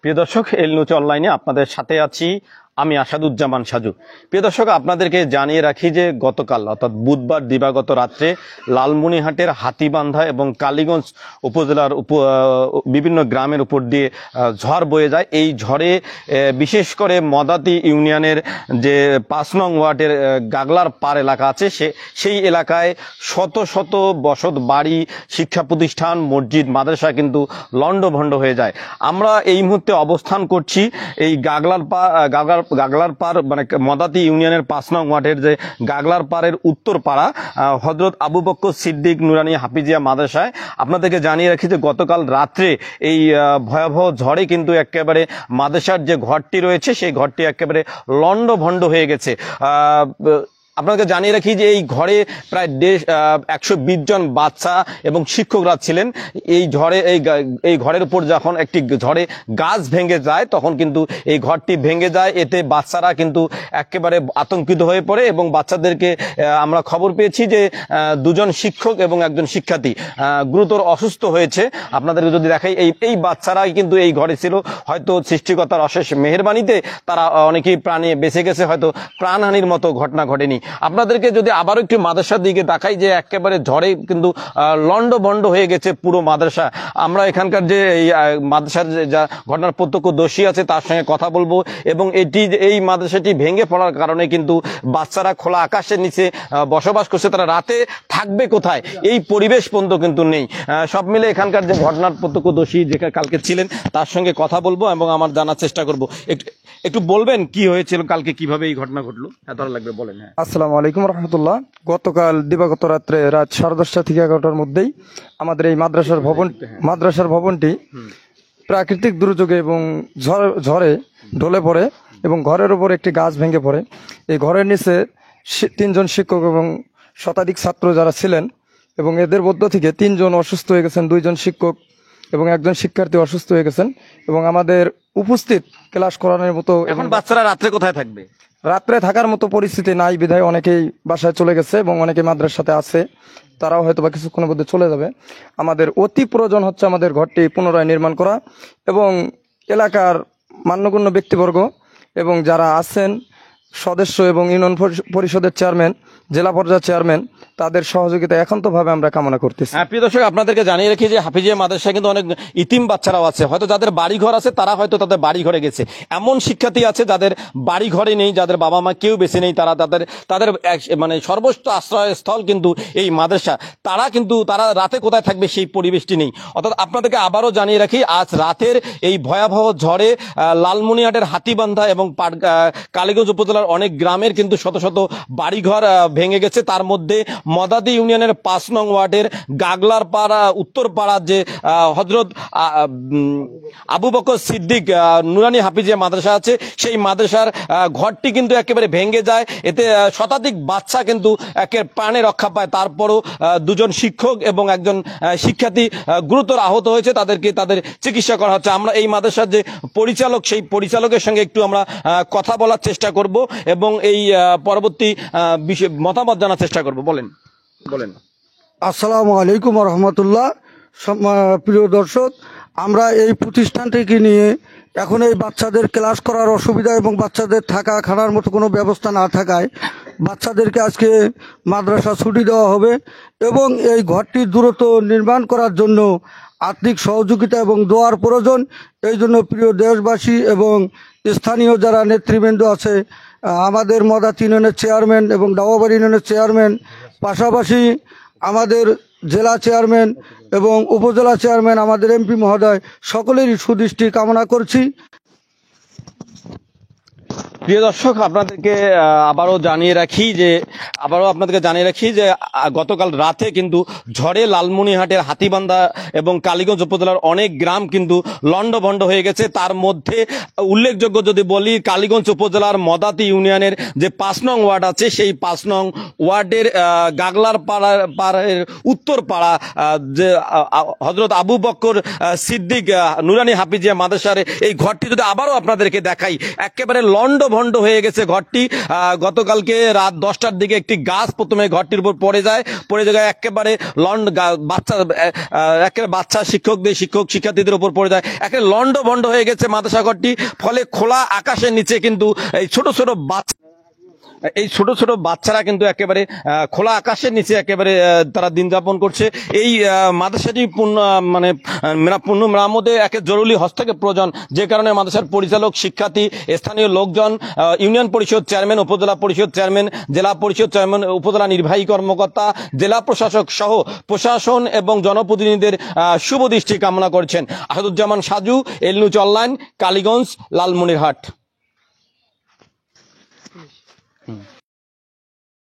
প্রিয় দর্শক, এল নিউজ অনলাইনে আপনাদের সাথে আছি আমি আসাদুজ্জামান সাজু। প্রিয় দর্শক, আপনাদেরকে জানিয়ে রাখি যে গতকাল অর্থাৎ বুধবার দিবাগত রাত্রে লালমনিরহাটের হাতীবান্ধা এবং কালীগঞ্জ উপজেলার বিভিন্ন গ্রামের উপর দিয়ে ঝড় বয়ে যায়। এই ঝড়ে বিশেষ করে মদাতি ইউনিয়নের যে ৫ নং ওয়ার্ডের গাগলার পার এলাকা আছে সেই এলাকায় শত শত বসত বাড়ি, শিক্ষা প্রতিষ্ঠান, মসজিদ, মাদ্রাসা কিন্তু লণ্ডভণ্ড হয়ে যায়। আমরা এই মুহূর্তে অবস্থান করছি এই গাগলার পার মানে মদাতি ইউনিয়নের ৫ নং ওয়ার্ডের যে গাগলার পাড়ের উত্তর পাড়া হযরত আবু বকর সিদ্দিক নুরানি হাফিজিয়া মাদ্রাসায়। আপনাদেরকে জানিয়ে রাখি যে গতকাল রাত্রে এই ভয়াবহ ঝড়ে কিন্তু একেবারে মাদ্রাসার যে ঘরটি রয়েছে সেই ঘরটি একেবারে লণ্ডভণ্ড হয়ে গেছে। আপনাকে জানিয়ে রাখি যে এই ঘরে প্রায় 120 জন বাচ্চা এবং শিক্ষকরা ছিলেন। এই ঝড়ে এই ঘরের উপর যখন একটি ঝড়ে গাছ ভেঙে যায় তখন কিন্তু এই ঘরটি ভেঙে যায়। এতে বাচ্চারা কিন্তু একেবারে আতঙ্কিত হয়ে পড়ে এবং বাচ্চাদেরকে আমরা খবর পেয়েছি যে 2 জন শিক্ষক এবং একজন শিক্ষার্থী গুরুতর অসুস্থ হয়েছে। আপনাদেরকে যদি দেখাই এই বাচ্চারাই কিন্তু এই ঘরে ছিল। হয়তো সৃষ্টিকর্তার অশেষ মেহেরবানিতে তারা অনেকেই প্রাণে বেঁচে গেছে, হয়তো প্রাণহানির মতো ঘটনা ঘটেনি। আপনাদেরকে যদি আবারও একটু মাদ্রাসার দিকে তাকাই যে একেবারে ঝড়ে কিন্তু লণ্ডভণ্ড হয়ে গেছে পুরো মাদ্রাসা। আমরা এখানকার যে এই মাদ্রাসার যা ঘটনার প্রত্যক্ষদর্শী আছে তার সঙ্গে কথা বলবো এবং এই মাদ্রাসাটি ভেঙে পড়ার কারণে কিন্তু বাচ্চারা খোলা আকাশের নিচে বসবাস করছে, তারা রাতে থাকবে কোথায় এই পরিবেশ পর্যন্ত কিন্তু নেই। সব মিলে এখানকার যে ঘটনার প্রত্যক্ষদর্শী যে কালকে ছিলেন তার সঙ্গে কথা বলবো এবং আমার জানার চেষ্টা করব। একটু বলবেন কি হয়েছিল কালকে, কিভাবে এই ঘটনা ঘটলো? এত লাগবে বলেন। হ্যাঁ, আসসালামু আলাইকুম রহমতুল্লাহ। গতকাল দিবাগত রাত্রে রাত 10:30 থেকে 11টার মধ্যেই আমাদের এই মাদ্রাসার ভবনটি প্রাকৃতিক দুর্যোগে এবং ঝড়ে ঢলে পড়ে এবং ঘরের উপর একটি গাছ ভেঙে পড়ে। এই ঘরের নিচে 3 জন শিক্ষক এবং শতাধিক ছাত্র যারা ছিলেন এবং এদের মধ্য থেকে 3 জন অসুস্থ হয়ে গেছেন, 2 জন শিক্ষক এবং একজন শিক্ষার্থী অসুস্থ হয়ে গেছেন এবং আমাদের উপস্থিত ক্লাস করানোর মতো। এখন বাচ্চারা রাত্রে কোথায় থাকবে? রাত্রে থাকার মতো পরিস্থিতি নাই বিধায় অনেকেই বাসায় চলে গেছে এবং অনেকে মাদ্রাসার সাথে আছে, তারাও হয়তো বা কিছুক্ষণের মধ্যে চলে যাবে। আমাদের অতি প্রয়োজন হচ্ছে আমাদের ঘরটি পুনরায় নির্মাণ করা এবং এলাকার মান্যগণ্য ব্যক্তিবর্গ এবং যারা আছেন সদস্য এবং ইউনিয়ন পরিষদের চেয়ারম্যান, জেলা পর্যায়ের চেয়ারম্যান, তাদের সহযোগিতা একান্তভাবে আমরা কামনা করতেছি। প্রিয় দর্শক, আপনাদেরকে জানিয়ে রাখি যে হাফিজিয়া মাদ্রাসায় কিন্তু অনেক ইতিম বাচ্চারাও আছে, হয়তো যাদের বাড়ি ঘর আছে তারা হয়তো তাদের বাড়ি ঘরে গেছে। এমন শিক্ষার্থী আছে যাদের বাড়ি ঘরে নেই, যাদের বাবা মা কেউ বেঁচে নেই, তাদের মানে সর্বোচ্চ আশ্রয়স্থল কিন্তু এই মাদ্রাসা। তারা রাতে কোথায় থাকবে সেই পরিবেশটি নেই। অর্থাৎ আপনাদেরকে আবারও জানিয়ে রাখি আজ রাতের এই ভয়াবহ ঝড়ে লালমনিরহাটের হাতীবান্ধা এবং কালীগঞ্জ উপজেলার অনেক গ্রামের কিন্তু শত শত বাড়িঘর ভেঙে গেছে। তার মধ্যে মদাতি ইউনিয়নের ৫ নং ওয়ার্ডের গাগলার পাড়া উত্তর পাড়ার যে হযরত আবু বকর সিদ্দিক নুরানি হাফিজিয়া মাদ্রাসা আছে সেই মাদ্রাসার ঘরটি কিন্তু একেবারে ভেঙে যায়। এতে শতাধিক বাচ্চা কিন্তু প্রাণে রক্ষা পায়। তারপরও 2 জন শিক্ষক এবং একজন শিক্ষার্থী গুরুতর আহত হয়েছে, তাদের চিকিৎসা করা হচ্ছে। আমরা এই মাদ্রাসার যে পরিচালক সেই পরিচালকের সঙ্গে একটু আমরা কথা বলার চেষ্টা করব এবং এই পরবর্তী মতামত জানার চেষ্টা করব। বলেন। আসসালামু আলাইকুম রহমতুল্লাহ। প্রিয় দর্শক, আমরা এই প্রতিষ্ঠানটিকে নিয়ে এখন এই বাচ্চাদের ক্লাস করার অসুবিধা এবং বাচ্চাদের থাকা খানার মতো কোনো ব্যবস্থা না থাকায় বাচ্চাদেরকে আজকে মাদ্রাসা ছুটি দেওয়া হবে এবং এই ঘরটি দ্রুত নির্মাণ করার জন্য আর্থিক সহযোগিতা এবং দোয়ার প্রয়োজন। এই জন্য প্রিয় দেশবাসী এবং স্থানীয় যারা নেতৃবৃন্দ আছে, আমাদের মদাতি ইউনিয়নের চেয়ারম্যান এবং ডাওয়াবাড়ি ইউনিয়নের চেয়ারম্যান, পাশাপাশি আমাদের জেলা চেয়ারম্যান এবং উপজেলা চেয়ারম্যান, আমাদের এমপি মহোদয়, সকলেরই সুদৃষ্টি কামনা করছি। প্রিয় দর্শক, আপনাদেরকে আবারও জানিয়ে রাখি যে গতকাল রাতে কিন্তু ঝড়ে লালমনিরহাটের হাতীবান্ধা এবং কালীগঞ্জ উপজেলার অনেক গ্রাম কিন্তু লণ্ডভণ্ড হয়ে গেছে। তার মধ্যে উল্লেখযোগ্য যদি বলি, কালীগঞ্জ উপজেলার মদাতি ইউনিয়নের যে ৫ নং ওয়ার্ড আছে সেই ৫ নং ওয়ার্ডের গাগলার পাড়ের উত্তর পাড়া যে হযরত আবু বকর সিদ্দিক নুরানি হাফিজিয়া মাদ্রাসার এই ঘরটি যদি আবারও আপনাদেরকে দেখাই, একেবারে লণ্ডভণ্ড ভণ্ড হয়ে গেছে ঘরটি। গতকালকে রাত 10টার দিকে একটি গাছ প্রথমে ঘরটির উপর পড়ে যায়, একেবারে একেবারে বাচ্চা শিক্ষার্থীদের উপর পড়ে যায়, একেবারে লন্ড ভন্ড হয়ে গেছে মাদ্রাসা ঘরটি। ফলে খোলা আকাশের নিচে কিন্তু এই ছোট ছোট বাচ্চারা কিন্তু একেবারে খোলা আকাশের নিচে একেবারে তারা দিন যাপন করছে। এই মাদ্রাসাটি পূর্ণ মেরামতে একে জরুরি হস্তক্ষেপ প্রয়োজন, যে কারণে মাদ্রাসার পরিচালক, শিক্ষার্থী, স্থানীয় লোকজন, ইউনিয়ন পরিষদ চেয়ারম্যান, উপজেলা পরিষদ চেয়ারম্যান, জেলা পরিষদ চেয়ারম্যান, উপজেলা নির্বাহী কর্মকর্তা, জেলা প্রশাসক সহ প্রশাসন এবং জনপ্রতিনিধিদের শুভ দৃষ্টি কামনা করছেন। আসাদুজ্জামান সাজু, এল নিউজ অনলাইন, কালীগঞ্জ, লালমনিরহাট।